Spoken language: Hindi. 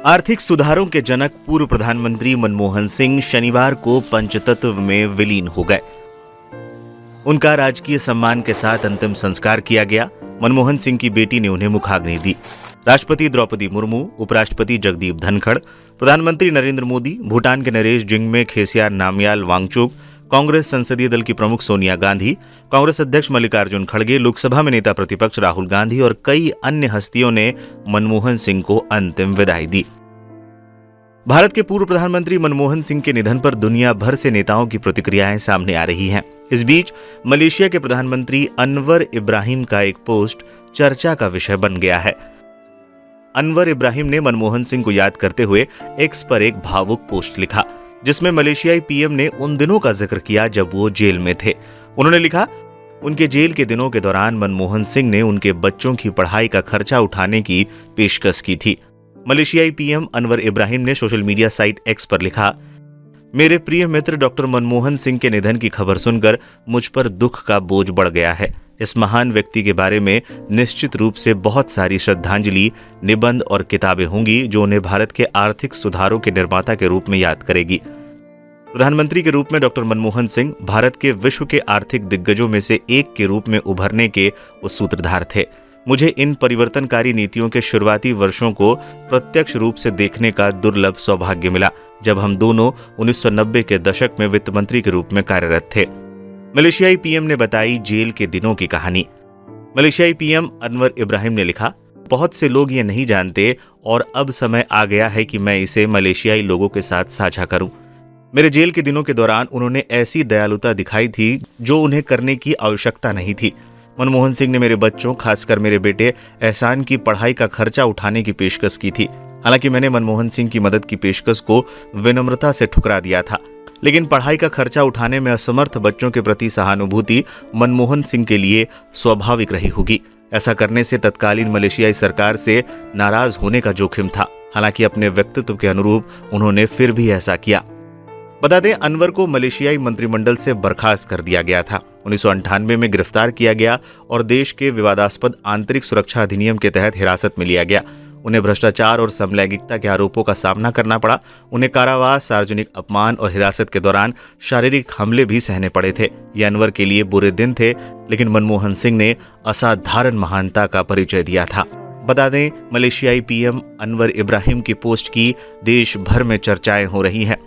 आर्थिक सुधारों के जनक पूर्व प्रधानमंत्री मनमोहन सिंह शनिवार को पंचतत्व में विलीन हो गए। उनका राजकीय सम्मान के साथ अंतिम संस्कार किया गया। मनमोहन सिंह की बेटी ने उन्हें मुखाग्नि दी। राष्ट्रपति द्रौपदी मुर्मू, उपराष्ट्रपति जगदीप धनखड़, प्रधानमंत्री नरेंद्र मोदी, भूटान के नरेश जिंगमे खेसियार नामयाल वांगचुक, कांग्रेस संसदीय दल की प्रमुख सोनिया गांधी, कांग्रेस अध्यक्ष मल्लिकार्जुन खड़गे, लोकसभा में नेता प्रतिपक्ष राहुल गांधी और कई अन्य हस्तियों ने मनमोहन सिंह को अंतिम विदाई दी। भारत के पूर्व प्रधानमंत्री मनमोहन सिंह के निधन पर दुनिया भर से नेताओं की प्रतिक्रियाएं सामने आ रही हैं। इस बीच मलेशिया के प्रधानमंत्री अनवर इब्राहिम का एक पोस्ट चर्चा का विषय बन गया है। अनवर इब्राहिम ने मनमोहन सिंह को याद करते हुए एक्स पर एक भावुक पोस्ट लिखा, जिसमें मलेशियाई पीएम ने उन दिनों का जिक्र किया जब वो जेल में थे। उन्होंने लिखा, उनके जेल के दिनों के दौरान मनमोहन सिंह ने उनके बच्चों की पढ़ाई का खर्चा उठाने की पेशकश की थी। मलेशियाई पीएम अनवर इब्राहिम ने सोशल मीडिया साइट एक्स पर लिखा, मेरे प्रिय मित्र डॉक्टर मनमोहन सिंह के निधन की खबर सुनकर मुझ पर दुख का बोझ बढ़ गया है। इस महान व्यक्ति के बारे में निश्चित रूप से बहुत सारी श्रद्धांजलि, निबंध और किताबें होंगी जो उन्हें भारत के आर्थिक सुधारों के निर्माता के रूप में याद करेगी। प्रधानमंत्री के रूप में डॉक्टर मनमोहन सिंह भारत के विश्व के आर्थिक दिग्गजों में से एक के रूप में उभरने के वो सूत्रधार थे। मुझे इन परिवर्तनकारी नीतियों के शुरुआती वर्षों को प्रत्यक्ष रूप से देखने का दुर्लभ सौभाग्य मिला, जब हम दोनों 1990 के दशक में वित्त मंत्री के रूप में कार्यरत थे। मलेशियाई पीएम ने बताई जेल के दिनों की कहानी। मलेशियाई पीएम अनवर इब्राहिम ने लिखा, बहुत से लोग ये नहीं जानते और अब समय आ गया है कि मैं इसे मलेशियाई लोगों के साथ साझा करूं। मेरे जेल के दिनों के दौरान उन्होंने ऐसी दयालुता दिखाई थी जो उन्हें करने की आवश्यकता नहीं थी। मनमोहन सिंह ने मेरे बच्चों, खासकर मेरे बेटे एहसान की पढ़ाई का खर्चा उठाने की पेशकश की थी। हालांकि मैंने मनमोहन सिंह की मदद की पेशकश को विनम्रता से ठुकरा दिया था, लेकिन पढ़ाई का खर्चा उठाने में असमर्थ बच्चों के प्रति सहानुभूति मनमोहन सिंह के लिए स्वाभाविक रही होगी। ऐसा करने से तत्कालीन मलेशियाई सरकार से नाराज होने का जोखिम था। हालांकि अपने व्यक्तित्व के अनुरूप उन्होंने फिर भी ऐसा किया। बता दें, अनवर को मलेशियाई मंत्रिमंडल से बर्खास्त कर दिया गया था। 1998 में गिरफ्तार किया गया और देश के विवादास्पद आंतरिक सुरक्षा अधिनियम के तहत हिरासत में लिया गया। उन्हें भ्रष्टाचार और समलैंगिकता के आरोपों का सामना करना पड़ा। उन्हें कारावास, सार्वजनिक अपमान और हिरासत के दौरान शारीरिक हमले भी सहने पड़े थे। ये अनवर के लिए बुरे दिन थे, लेकिन मनमोहन सिंह ने असाधारण महानता का परिचय दिया था। बता दें, मलेशियाई पीएम अनवर इब्राहिम की पोस्ट की देश भर में चर्चाएं हो रही हैं।